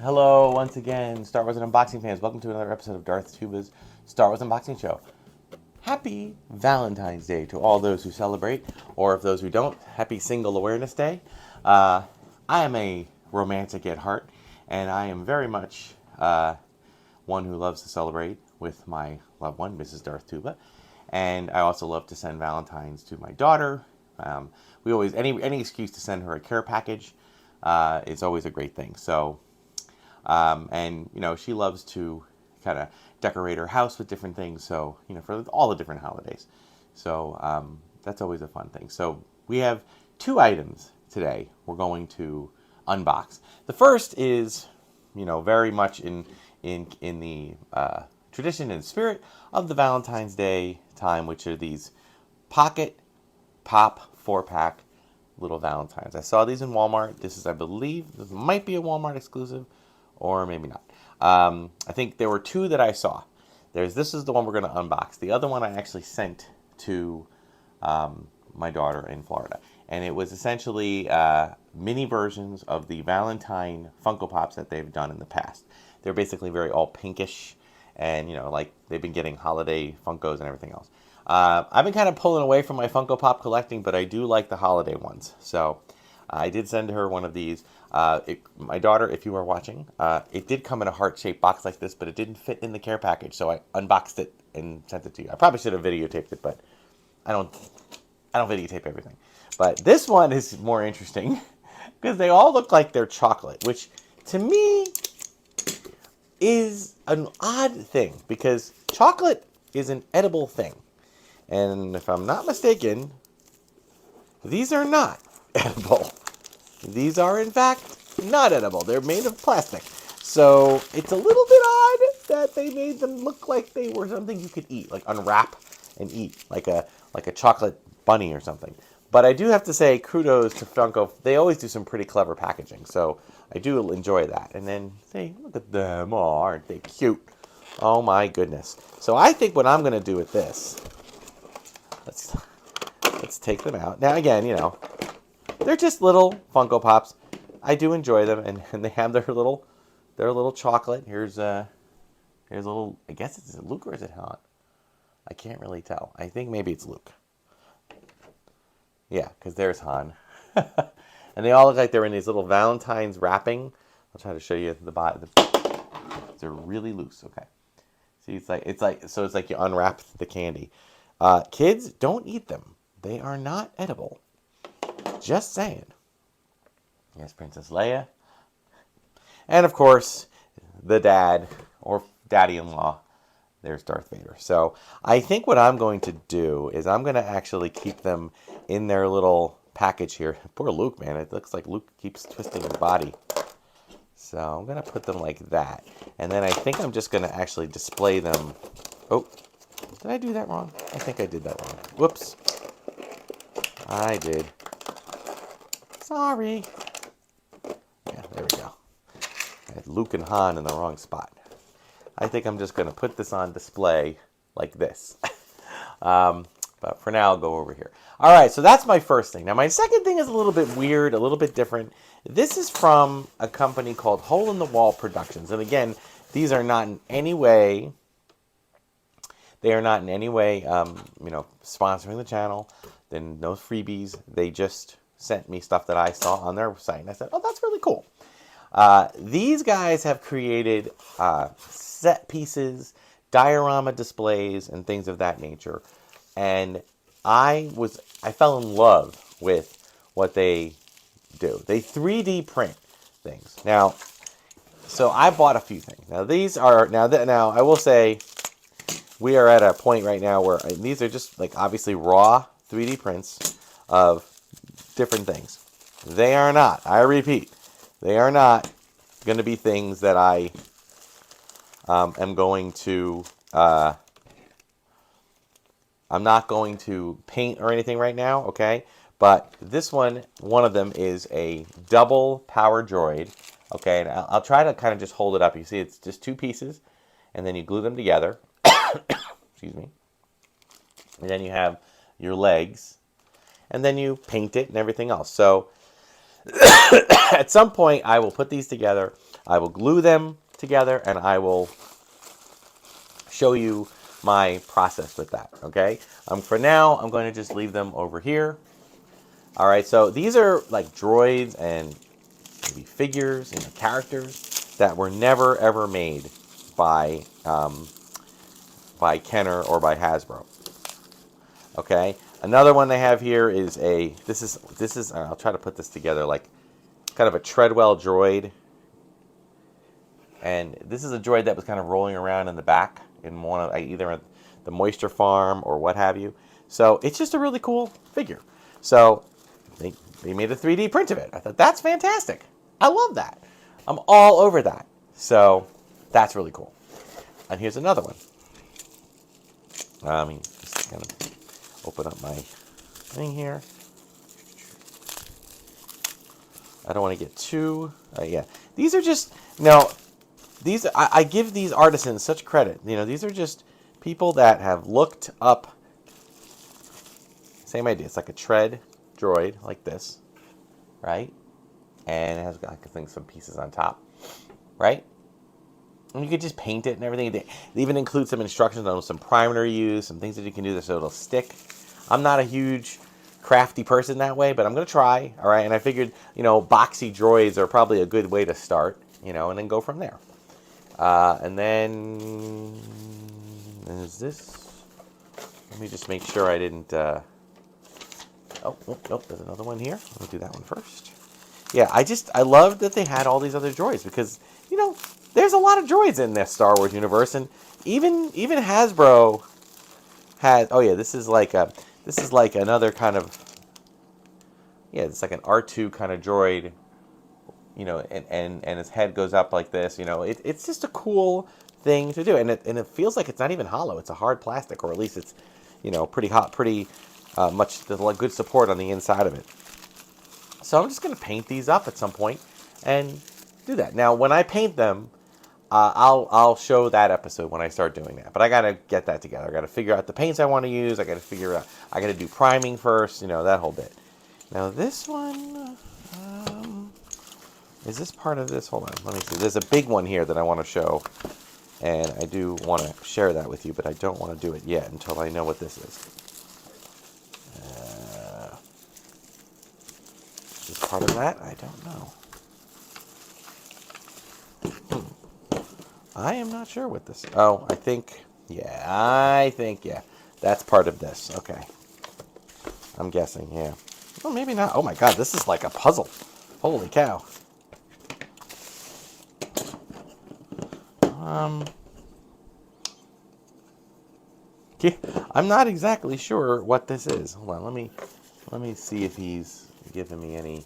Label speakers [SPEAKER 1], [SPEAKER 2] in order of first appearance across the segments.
[SPEAKER 1] Hello, once again, Star Wars and Unboxing fans. Welcome to another episode of Darth Tuba's Star Wars Unboxing Show. Happy Valentine's Day to all those who celebrate, or if those who don't, happy Single Awareness Day. I am a romantic at heart, and I am very much one who loves to celebrate with my loved one, Mrs. Darth Tuba. And I also love to send Valentines to my daughter. We always, any excuse to send her a care package is always a great thing. So, and you know, she loves to kind of decorate her house with different things. So, you know, for all the different holidays. So that's always a fun thing. So we have two items today we're going to unbox. The first is, you know, very much in the tradition and spirit of the Valentine's Day time, which are these Pocket Pop 4-pack little Valentines. I saw these in Walmart. This is, I believe, this might be a Walmart exclusive, or maybe not. I think there were two that I saw. This is the one we're going to unbox. The other one I actually sent to my daughter in Florida. And it was essentially mini versions of the Valentine Funko Pops that they've done in the past. They're basically very all pinkish, and, you know, like they've been getting holiday Funkos and everything else. I've been kind of pulling away from my Funko Pop collecting, but I do like the holiday ones. So I did send her one of these. My daughter, if you are watching, it did come in a heart-shaped box like this, but it didn't fit in the care package, so I unboxed it and sent it to you. I probably should have videotaped it, but I don't videotape everything. But this one is more interesting because they all look like they're chocolate, which to me is an odd thing because chocolate is an edible thing. And if I'm not mistaken, these are not edible. These are, in fact, not edible. They're made of plastic. So it's a little bit odd that they made them look like they were something you could eat, like unwrap and eat, like a chocolate bunny or something. But I do have to say, kudos to Funko. They always do some pretty clever packaging, so I do enjoy that. And then, say, look at them. Oh, aren't they cute? Oh, my goodness. So I think what I'm going to do with this, let's take them out. Now, again, you know, they're just little Funko Pops. I do enjoy them, and they have their little chocolate. Here's a little, I guess it's Luke or is it Han? I can't really tell. I think maybe it's Luke. Yeah, because there's Han. And they all look like they're in these little Valentine's wrapping. I'll try to show you the bottom. They're really loose. Okay. See, it's like you unwrap the candy. Kids, don't eat them. They are not edible. Just saying. Yes, Princess Leia. And of course, the dad or daddy-in-law. There's Darth Vader. So I think what I'm going to do is I'm going to actually keep them in their little package here. Poor Luke, man. It looks like Luke keeps twisting his body. So I'm going to put them like that. And then I think I'm just going to actually display them. Oh, did I do that wrong? I think I did that wrong. Whoops. I did. Sorry. Yeah, there we go. I had Luke and Han in the wrong spot. I think I'm just going to put this on display like this. But for now, I'll go over here. All right, so that's my first thing. Now, my second thing is a little bit weird, a little bit different. This is from a company called Hole in the Wall Productions. And again, these are not in any way, you know, sponsoring the channel. Then no freebies. They just sent me stuff that I saw on their site. And I said, oh, that's really cool. These guys have created set pieces, diorama displays, and things of that nature. And I fell in love with what they do. They 3D print things. Now, so I bought a few things. Now these are now I will say we are at a point right now where these are just like obviously raw 3D prints of different things. They are not, I repeat, they are not going to be things that I am going to, I'm not going to paint or anything right now, okay? But this one of them is a double power droid, okay? And I'll try to kind of just hold it up. You see it's just two pieces, and then you glue them together. Excuse me. And then you have your legs, and then you paint it and everything else. So At some point, I will put these together. I will glue them together, and I will show you my process with that, okay? For now, I'm going to just leave them over here. All right, so these are like droids and maybe figures, characters that were never, ever made by Kenner or by Hasbro. Okay, another one they have here is this is I'll try to put this together like kind of a Treadwell droid. And this is a droid that was kind of rolling around in the back in one of either the Moisture Farm or what have you. So it's just a really cool figure. So they made a 3D print of it. I thought, that's fantastic. I love that. I'm all over that. So that's really cool. And here's another one. Let me just kind of open up my thing here. I don't want to get too... yeah. These are just... Now, I give these artisans such credit. These are just people that have looked up... Same idea. It's like a tread droid, like this. Right? And it has, I think, some pieces on top. Right? And you could just paint it and everything. They even include some instructions on some primer to use, some things that you can do so it'll stick. I'm not a huge crafty person that way, but I'm going to try. All right, and I figured, boxy droids are probably a good way to start, and then go from there. And then is this? Let me just make sure I didn't. Oh, nope, there's another one here. Let me do that one first. Yeah, I love that they had all these other droids because, there's a lot of droids in this Star Wars universe, and even Hasbro has. Oh yeah, this is like another kind of. Yeah, it's like an R2 kind of droid. And his head goes up like this. It's just a cool thing to do, and it feels like it's not even hollow. It's a hard plastic, or at least it's, pretty hot, pretty much. There's a lot of good support on the inside of it. So I'm just gonna paint these up at some point and do that. Now, when I paint them. I'll show that episode when I start doing that. But I gotta get that together. I gotta figure out the paints I want to use. I gotta do priming first. That whole bit. Now this one, is this part of this? Hold on, let me see. There's a big one here that I want to show, and I do want to share that with you, but I don't want to do it yet until I know what this is. Is this part of that? I don't know. I am not sure what this is. Oh, I think, yeah. That's part of this. Okay. I'm guessing, yeah. Oh, maybe not. Oh my god, this is like a puzzle. Holy cow. Yeah, I'm not exactly sure what this is. Hold on, let me see if he's giving me any...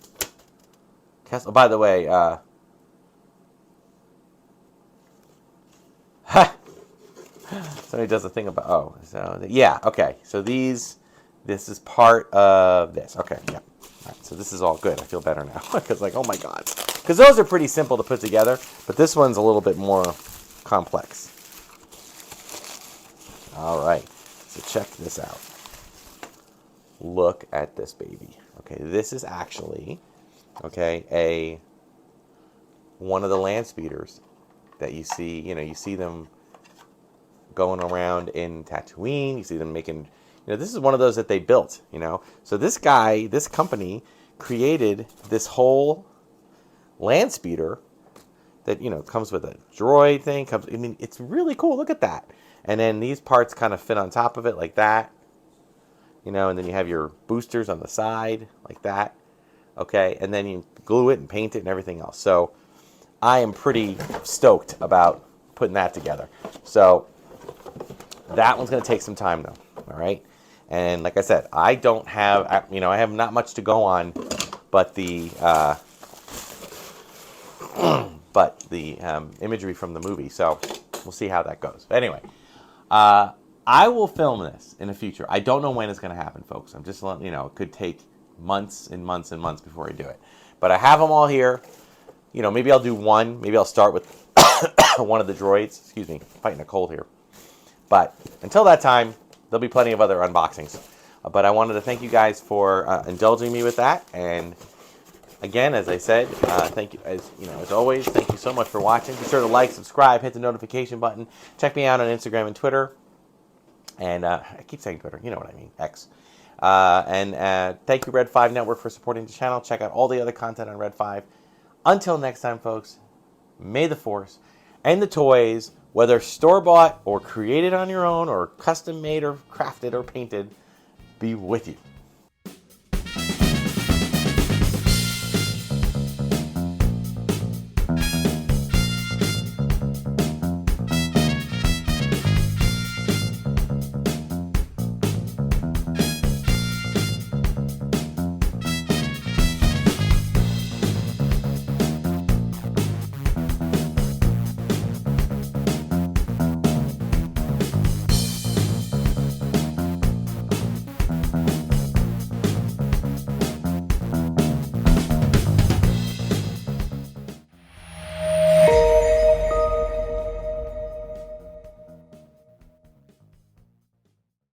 [SPEAKER 1] Oh, by the way, somebody does a thing about, oh, so, yeah, okay. So this is part of this. Okay, yeah. All right, so this is all good. I feel better now. Because oh my god. Because those are pretty simple to put together, but this one's a little bit more complex. All right, so check this out. Look at this baby. Okay, this is actually, one of the land speeders that you see, you see them going around in Tatooine. You see them making, this is one of those that they built, So this company created this whole land speeder that, comes with a droid thing. It's really cool. Look at that. And then these parts kind of fit on top of it like that, and then you have your boosters on the side like that. Okay. And then you glue it and paint it and everything else. So I am pretty stoked about putting that together. So that one's going to take some time though. All right. And like I said, I don't have, I have not much to go on, but the imagery from the movie. So we'll see how that goes. But anyway, I will film this in the future. I don't know when it's going to happen, folks. I'm just letting you know, it could take months and months and months before I do it. But I have them all here. Maybe I'll do one. Maybe I'll start with one of the droids. Excuse me, fighting a cold here. But until that time, there'll be plenty of other unboxings. But I wanted to thank you guys for indulging me with that. And Again, as I said, thank you, as always, thank you so much for watching. Be sure to like, subscribe, hit the notification button. Check me out on Instagram and Twitter. And I keep saying Twitter, you know what I mean, X. And thank you, Red 5 Network, for supporting the channel. Check out all the other content on Red 5. Until next time, folks, may the Force and the toys, whether store-bought or created on your own or custom-made or crafted or painted, be with you.